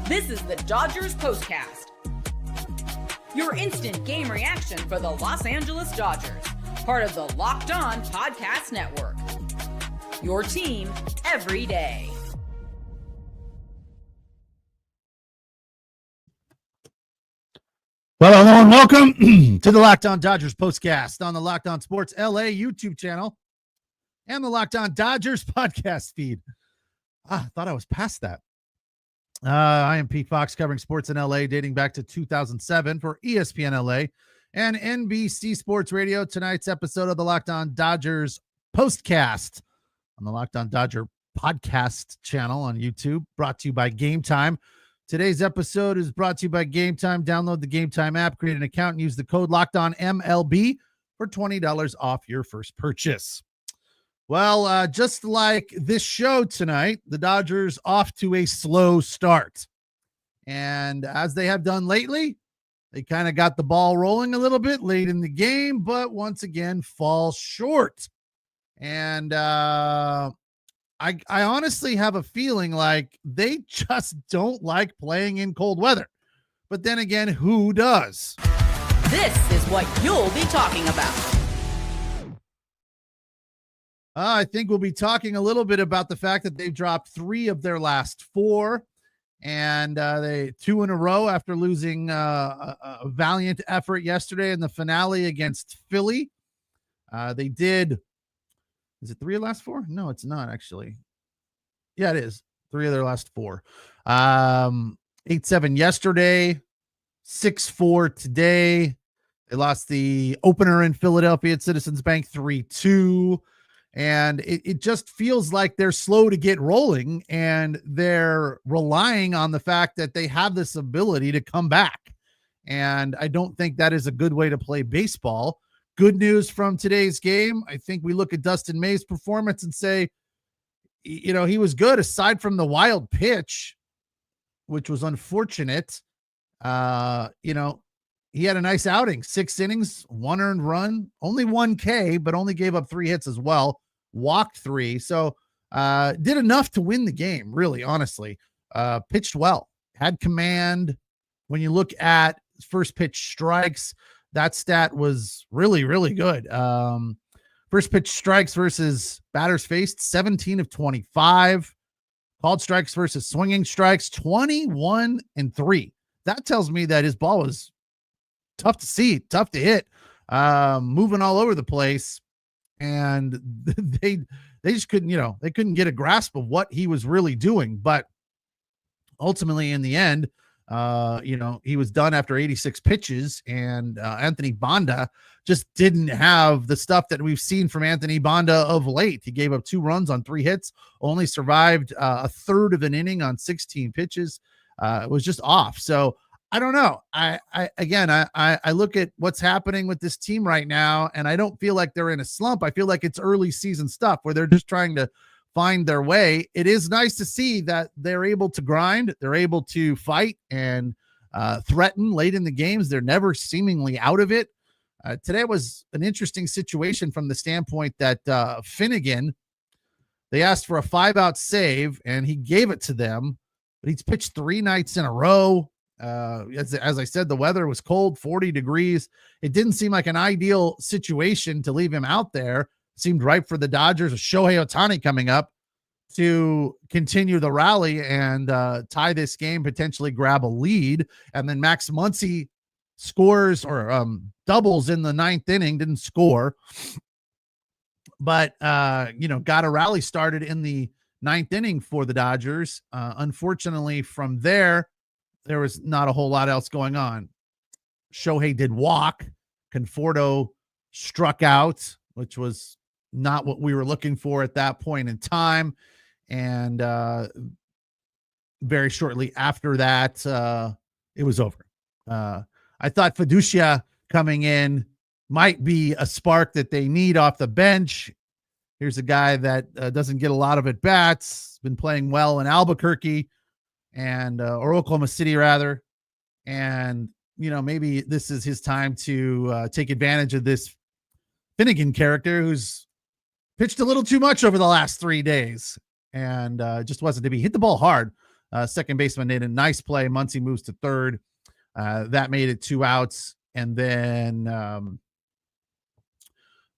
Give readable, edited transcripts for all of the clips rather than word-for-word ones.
This is the Dodgers POSTCAST, your instant game reaction for the Los Angeles Dodgers, part of the Locked On Podcast Network, your team every day. Well, hello and welcome to the Locked On Dodgers POSTCAST on the Locked On Sports LA YouTube channel and the Locked On Dodgers podcast feed. I thought I was past that. I am Pete Fox, covering sports in LA dating back to 2007 for ESPN LA and NBC Sports Radio. Tonight's episode of the Locked On Dodgers POSTCAST on the Locked On Dodger podcast channel on YouTube, brought to you by Game Time. Today's episode is brought to you by Game Time. Download the Game Time app, create an account, and use the code LOCKEDONMLB for $20 off your first purchase. Well, just like this show tonight, the Dodgers off to a slow start. And as they have done lately, they kind of got the ball rolling a little bit late in the game, but once again fall short. And I honestly have a feeling like they just don't like playing in cold weather. But then again, who does? This is what you'll be talking about. I think we'll be talking a little bit about the fact that they've dropped 3 of their last 4, and they 2 in a row after losing a valiant effort yesterday in the finale against Philly. They did. Is it 3 of the last 4? No, it's not actually. Yeah, it is 3 of their last 4. 8-7 yesterday, 6-4 today. They lost the opener in Philadelphia at Citizens Bank 3-2. And it just feels like they're slow to get rolling, and they're relying on the fact that they have this ability to come back. And I don't think that is a good way to play baseball. Good news from today's game. I think we look at Dustin May's performance and say, you know, he was good aside from the wild pitch, which was unfortunate. You know, he had a nice outing, 6 innings, 1 earned run, only 1 K, but only gave up 3 hits as well. Walked 3. So did enough to win the game, really, honestly. Pitched well, had command. When you look at first pitch strikes, that stat was really, really good. First pitch strikes versus batters faced, 17 of 25. Called strikes versus swinging strikes, 21-3. That tells me that his ball was tough to see, tough to hit, moving all over the place. And they just couldn't, you know, they couldn't get a grasp of what he was really doing. But ultimately, in the end, you know, he was done after 86 pitches, and Anthony Banda just didn't have the stuff that we've seen from Anthony Banda of late. He gave up 2 runs on 3 hits, only survived a third of an inning on 16 pitches. It was just off. So I don't know. I look at what's happening with this team right now, and I don't feel like they're in a slump. I feel like it's early season stuff where they're just trying to find their way. It is nice to see that they're able to grind. They're able to fight and threaten late in the games. They're never seemingly out of it. Today was an interesting situation from the standpoint that Finnegan, they asked for a 5-out save, and he gave it to them, but he's pitched 3 nights in a row. As I said, the weather was cold, 40 degrees. It didn't seem like an ideal situation to leave him out there. It seemed ripe for the Dodgers with Shohei Ohtani coming up to continue the rally and tie this game, potentially grab a lead. And then Max Muncie scores or doubles in the 9th inning, didn't score, but you know, got a rally started in the 9th inning for the Dodgers. Unfortunately, from there was not a whole lot else going on. Shohei did walk. Conforto struck out, which was not what we were looking for at that point in time. And very shortly after that, it was over. I thought Fiducia coming in might be a spark that they need off the bench. Here's a guy that doesn't get a lot of at-bats, been playing well in Albuquerque and or Oklahoma City rather. And, you know, maybe this is his time to take advantage of this Finnegan character who's pitched a little too much over the last 3 days and just wasn't to be. Hit the ball hard. Second baseman made a nice play. Muncie moves to third. That made it 2 outs. And then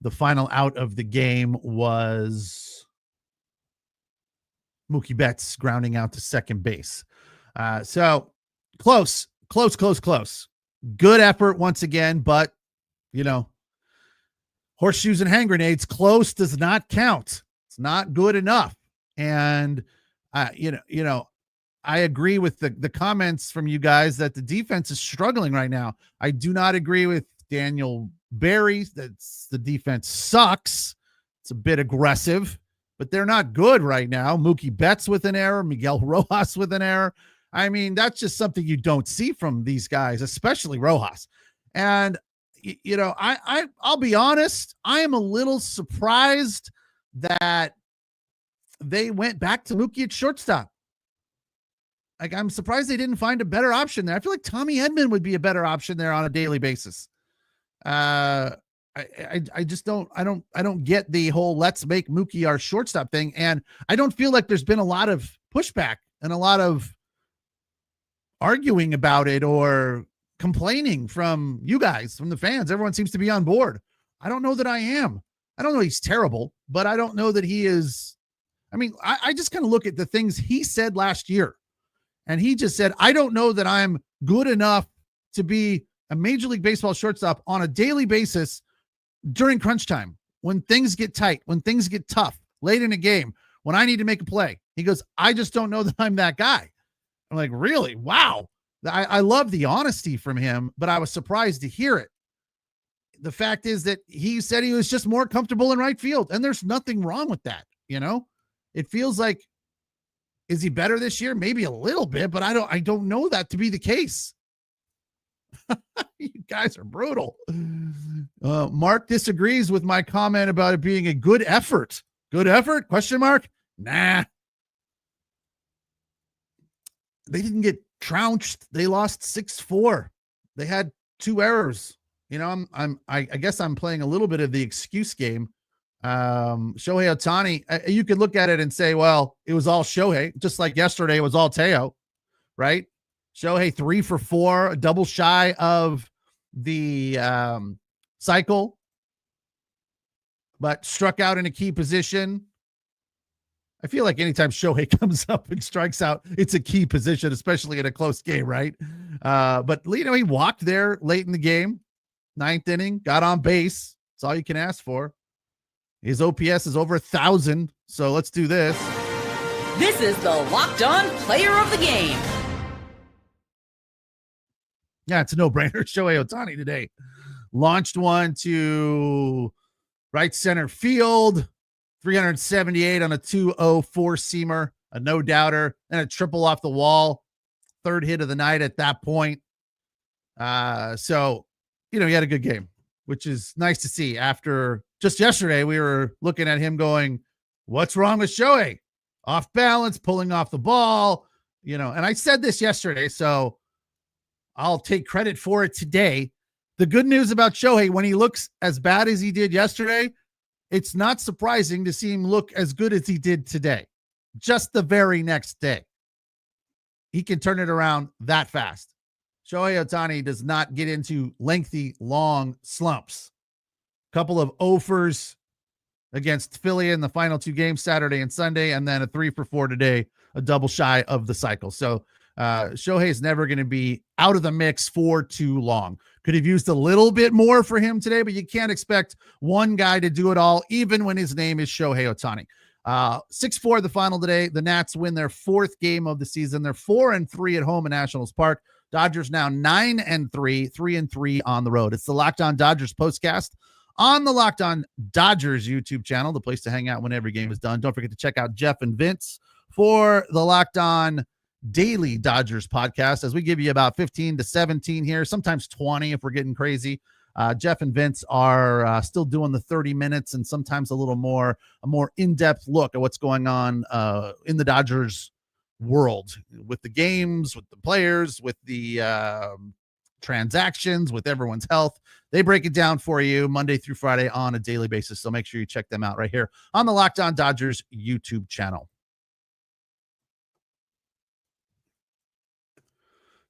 the final out of the game was Mookie Betts grounding out to second base. So close. Good effort once again, but horseshoes and hand grenades, close does not count. It's not good enough. And I agree with the comments from you guys that the defense is struggling right now. I do not agree with Daniel Barry. The defense sucks. It's a bit aggressive, but they're not good right now. Mookie Betts with an error, Miguel Rojas with an error. I mean, that's just something you don't see from these guys, especially Rojas. And I'll be honest, I am a little surprised that they went back to Mookie at shortstop. Like, I'm surprised they didn't find a better option there. I feel like Tommy Edman would be a better option there on a daily basis. I just don't get the whole let's make Mookie our shortstop thing. And I don't feel like there's been a lot of pushback and a lot of arguing about it or complaining from you guys, from the fans. Everyone seems to be on board. I don't know that I am. I don't know he's terrible, but I don't know that he is. I mean, I just kind of look at the things he said last year, and he just said, I don't know that I'm good enough to be a Major League Baseball shortstop on a daily basis during crunch time, when things get tight, when things get tough, late in a game, when I need to make a play. He goes, I just don't know that I'm that guy. I'm like, really? Wow. I love the honesty from him, but I was surprised to hear it. The fact is that he said he was just more comfortable in right field, and there's nothing wrong with that. It feels like, is he better this year? Maybe a little bit, but I don't know that to be the case. You guys are brutal. Mark disagrees with my comment about it being a good effort. Good effort? Question mark? Nah. They didn't get trounced. They lost 6-4. They had 2 errors. I guess I'm playing a little bit of the excuse game. Shohei Ohtani, you could look at it and say, well, it was all Shohei, just like yesterday it was all Teo, right? Shohei 3 for 4, a double shy of the cycle, but struck out in a key position. I feel like anytime Shohei comes up and strikes out, it's a key position, especially in a close game, right? But he walked there late in the game, 9th inning, got on base. That's all you can ask for. His OPS is over 1,000. So let's do this. This is the Locked On Player of the Game. Yeah, it's a no-brainer. Shohei Ohtani today launched one to right center field, 378 on a 204 seamer, a no-doubter, and a triple off the wall. 3rd hit of the night at that point. So, he had a good game, which is nice to see. After just yesterday, we were looking at him going, what's wrong with Shohei? Off balance, pulling off the ball, and I said this yesterday, so I'll take credit for it today. The good news about Shohei, when he looks as bad as he did yesterday, it's not surprising to see him look as good as he did today. Just the very next day. He can turn it around that fast. Shohei Ohtani does not get into lengthy, long slumps. Couple of offers against Philly in the final 2 games, Saturday and Sunday, and then a 3 for 4 today, a double shy of the cycle. So Shohei is never going to be out of the mix for too long. Could have used a little bit more for him today, but you can't expect one guy to do it all, even when his name is Shohei Ohtani. 6-4 the final today. The Nats win their 4th game of the season. They're 4-3 at home in Nationals Park. Dodgers now 9-3, 3-3 on the road. It's the Locked On Dodgers postcast on the Locked On Dodgers YouTube channel, the place to hang out when every game is done. Don't forget to check out Jeff and Vince for the Locked On Daily Dodgers podcast, as we give you about 15 to 17 here, sometimes 20 if we're getting crazy. Jeff and Vince are still doing the 30 minutes and sometimes a more in-depth look at what's going on in the Dodgers world, with the games, with the players, with the transactions, with everyone's health. They break it down for you Monday through Friday on a daily basis. So make sure you check them out right here on the Locked On Dodgers YouTube channel.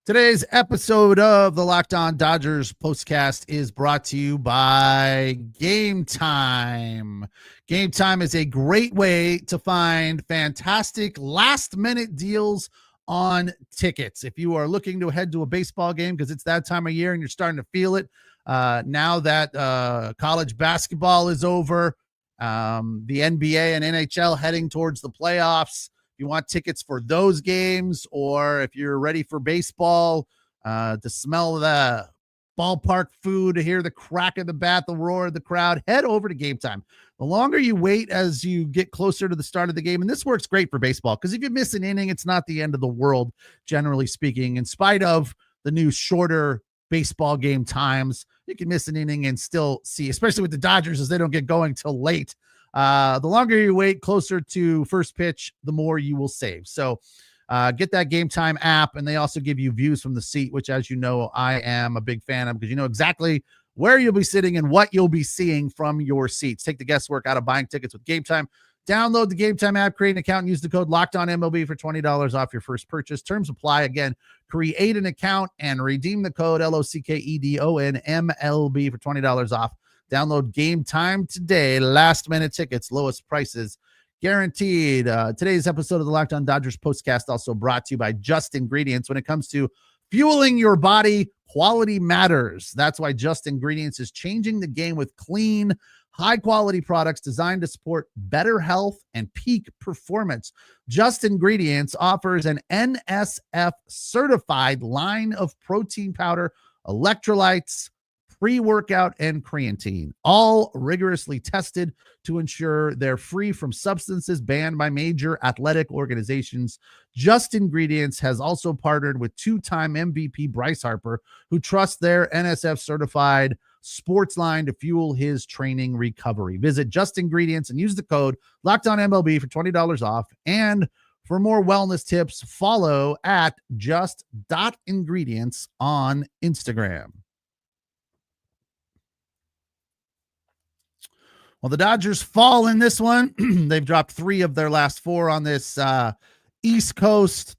Today's episode of the Locked On Dodgers postcast is brought to you by Game Time. Game Time is a great way to find fantastic last-minute deals on tickets. If you are looking to head to a baseball game because it's that time of year and you're starting to feel it, now that college basketball is over, the NBA and NHL heading towards the playoffs, you want tickets for those games, or if you're ready for baseball, to smell the ballpark food, to hear the crack of the bat, the roar of the crowd, head over to Game Time. The longer you wait as you get closer to the start of the game, and this works great for baseball, because if you miss an inning, it's not the end of the world, generally speaking. In spite of the new shorter baseball game times, you can miss an inning and still see, especially with the Dodgers, as they don't get going till late. The longer you wait closer to first pitch, the more you will save. So get that Game Time app, and they also give you views from the seat, which, as you know, I am a big fan of, because you know exactly where you'll be sitting and what you'll be seeing from your seats. Take the guesswork out of buying tickets with Game Time. Download the Game Time app, create an account, and use the code LOCKEDONMLB for $20 off your first purchase. Terms apply. Again, create an account and redeem the code LOCKEDONMLB for $20 off. Download Game Time today. Last minute tickets, lowest prices guaranteed. Today's episode of the Locked On Dodgers postcast also brought to you by Just Ingredients. When it comes to fueling your body, quality matters. That's why Just Ingredients is changing the game with clean, high-quality products designed to support better health and peak performance. Just Ingredients offers an NSF-certified line of protein powder, electrolytes, pre-workout, and creatine, all rigorously tested to ensure they're free from substances banned by major athletic organizations. Just Ingredients has also partnered with two-time MVP Bryce Harper, who trusts their NSF-certified sports line to fuel his training recovery. Visit Just Ingredients and use the code LOCKEDONMLB for $20 off. And for more wellness tips, follow at just.ingredients on Instagram. Well, the Dodgers fall in this one. They've dropped 3 of their last 4 on this East Coast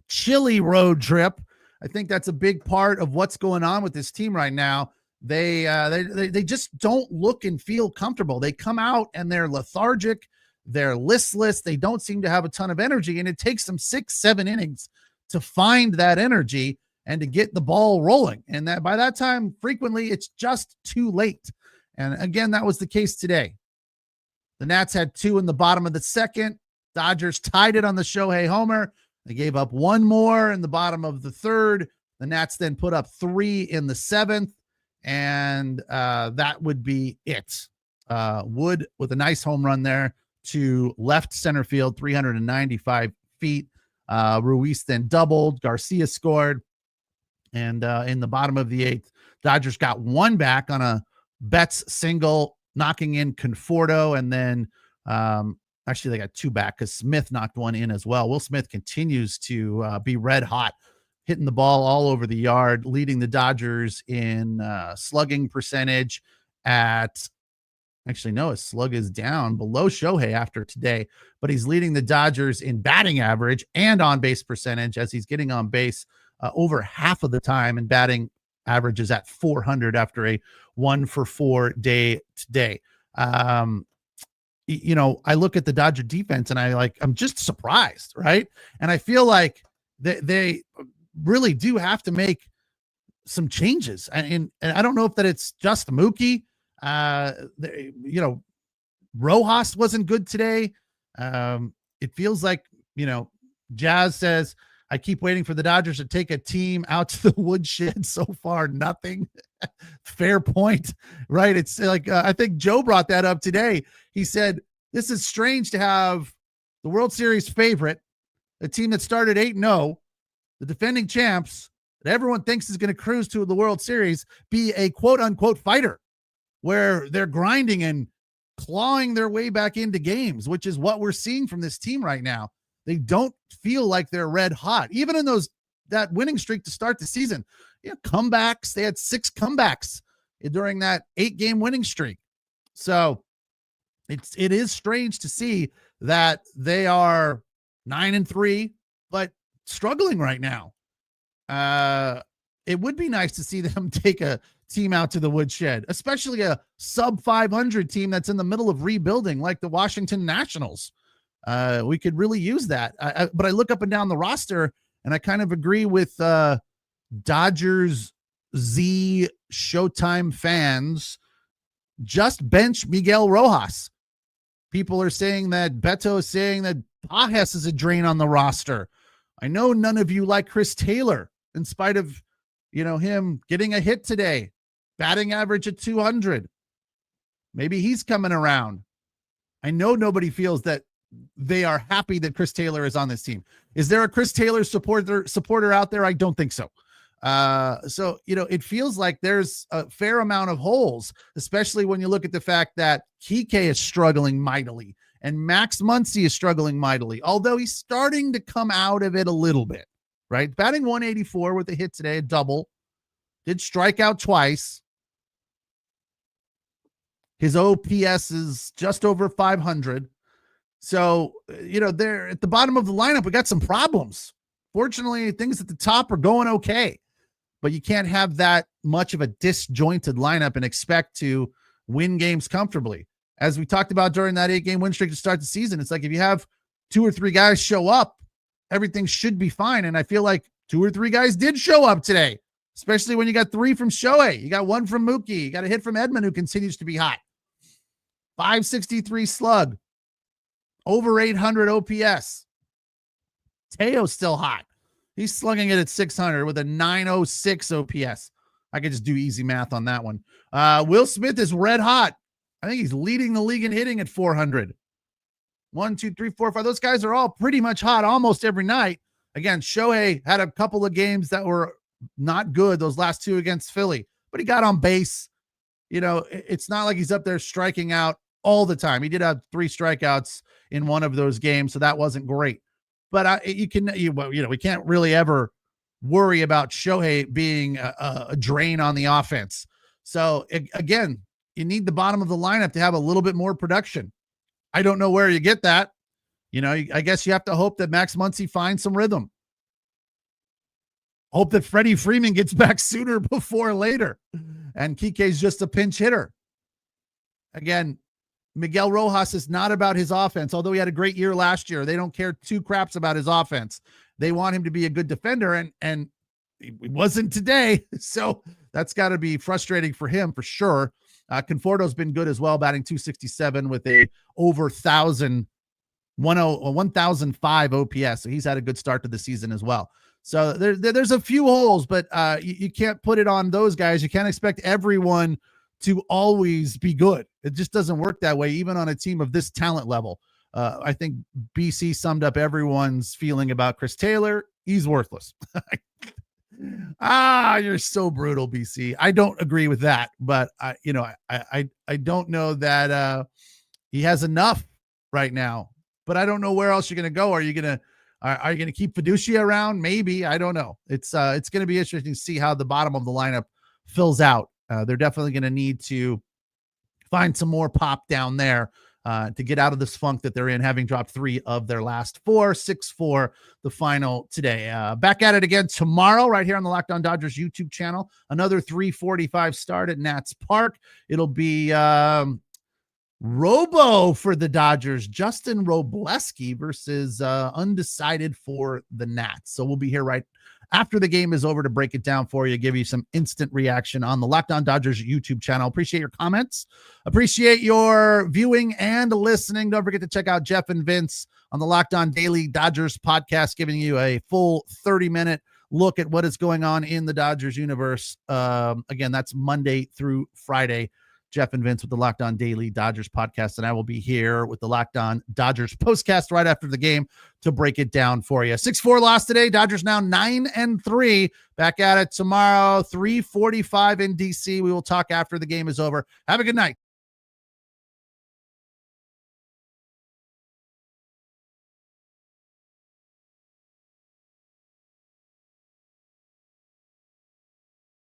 chilly road trip. I think that's a big part of what's going on with this team right now. They just don't look and feel comfortable. They come out and they're lethargic. They're listless. They don't seem to have a ton of energy, and it takes them 6-7 innings to find that energy and to get the ball rolling. And that by that time, frequently, it's just too late. And again, that was the case today. The Nats had 2 in the bottom of the second. Dodgers tied it on the Shohei homer. They gave up 1 more in the bottom of the third. The Nats then put up 3 in the 7th, and that would be it. Wood with a nice home run there to left center field, 395 feet. Ruiz then doubled. Garcia scored. And in the bottom of the 8th, Dodgers got 1 back on a Betts single, knocking in Conforto, and then actually they got 2 back because Smith knocked 1 in as well. Will Smith continues to be red hot, hitting the ball all over the yard, leading the Dodgers in slugging percentage at actually, no, his slug is down below Shohei after today, but he's leading the Dodgers in batting average and on base percentage, as he's getting on base over half of the time, and batting averages at 400 after a 1-for-4 day today. You know, I look at the Dodger defense and I'm just surprised, right? And I feel like they really do have to make some changes. And I don't know if that it's just Mookie. You know, Rojas wasn't good today. It feels like, you know, Jazz says, I keep waiting for the Dodgers to take a team out to the woodshed. So far, nothing. Fair point, right? It's like, I think Joe brought that up today. He said, this is strange to have the World Series favorite, a team that started 8-0, the defending champs that everyone thinks is going to cruise to the World Series, be a quote unquote fighter, where they're grinding and clawing their way back into games, which is what we're seeing from this team right now. They don't feel like they're red hot, even in that winning streak to start the season. You know, comebacks. They had 6 comebacks during that 8-game winning streak. So it is strange to see that they are 9-3, but struggling right now. It would be nice to see them take a team out to the woodshed, especially a sub 500 team that's in the middle of rebuilding like the Washington Nationals. We could really use that. But I look up and down the roster and I kind of agree with Dodgers Z Showtime fans. Just bench Miguel Rojas. People are saying that Beto is saying that Pages is a drain on the roster. I know none of you like Chris Taylor in spite of, him getting a hit today, batting average at 200. Maybe he's coming around. I know nobody feels that they are happy that Chris Taylor is on this team. Is there a Chris Taylor supporter out there? I don't think so. It feels like there's a fair amount of holes, especially when you look at the fact that Kike is struggling mightily and Max Muncie is struggling mightily, although he's starting to come out of it a little bit, right? Batting 184 with a hit today, a double, did strike out twice. His OPS is just over 500. So, they're at the bottom of the lineup. We got some problems. Fortunately, things at the top are going okay, but you can't have that much of a disjointed lineup and expect to win games comfortably. As we talked about during that 8-game win streak to start the season, it's like if you have 2 or 3 guys show up, everything should be fine. And I feel like 2 or 3 guys did show up today, especially when you got 3 from Shohei. You got 1 from Mookie. You got a hit from Edman, who continues to be hot. 563 slug. Over 800 OPS. Teo's still hot. He's slugging it at 600 with a 906 OPS. I could just do easy math on that one. Will Smith is red hot. I think he's leading the league in hitting at 400. 1, 2, 3, 4, 5. Those guys are all pretty much hot almost every night. Again, Shohei had a couple of games that were not good, those last 2 against Philly, but he got on base. It's not like he's up there striking out all the time. He did have 3 strikeouts in one of those games, so that wasn't great. But we can't really ever worry about Shohei being a drain on the offense. So again, you need the bottom of the lineup to have a little bit more production. I don't know where you get that. I guess you have to hope that Max Muncy finds some rhythm. Hope that Freddie Freeman gets back sooner before later. And Kike's just a pinch hitter. Again, Miguel Rojas is not about his offense, although he had a great year last year. They don't care 2 craps about his offense. They want him to be a good defender, and he wasn't today. So that's got to be frustrating for him for sure. Conforto's been good as well, batting 267 with a over 1,005 OPS. So he's had a good start to the season as well. So there's a few holes, but you can't put it on those guys. You can't expect everyone to always be good. It just doesn't work that way, even on a team of this talent level. I think BC summed up everyone's feeling about Chris Taylor. He's worthless. You're so brutal, BC. I don't agree with that, but I don't know that he has enough right now, but I don't know where else you're going to go. Are you going to keep Fiducia around? Maybe. I don't know. It's going to be interesting to see how the bottom of the lineup fills out. They're definitely going to need to find some more pop down there to get out of this funk that they're in, having dropped 3 of their last 4, 6-4, the final today. Back at it again tomorrow, right here on the Locked On Dodgers YouTube channel. Another 3:45 start at Nats Park. It'll be Robo for the Dodgers, Justin Robleski versus undecided for the Nats. So we'll be here right after the game is over to break it down for you, give you some instant reaction on the Locked On Dodgers YouTube channel. Appreciate your comments. Appreciate your viewing and listening. Don't forget to check out Jeff and Vince on the Locked On Daily Dodgers podcast, giving you a full 30-minute look at what is going on in the Dodgers universe. Again, that's Monday through Friday. Jeff and Vince with the Locked On Daily Dodgers podcast, and I will be here with the Locked On Dodgers postcast right after the game to break it down for you. 6-4 loss today. Dodgers now 9-3. Back at it tomorrow, 3:45 in DC. We will talk after the game is over. Have a good night.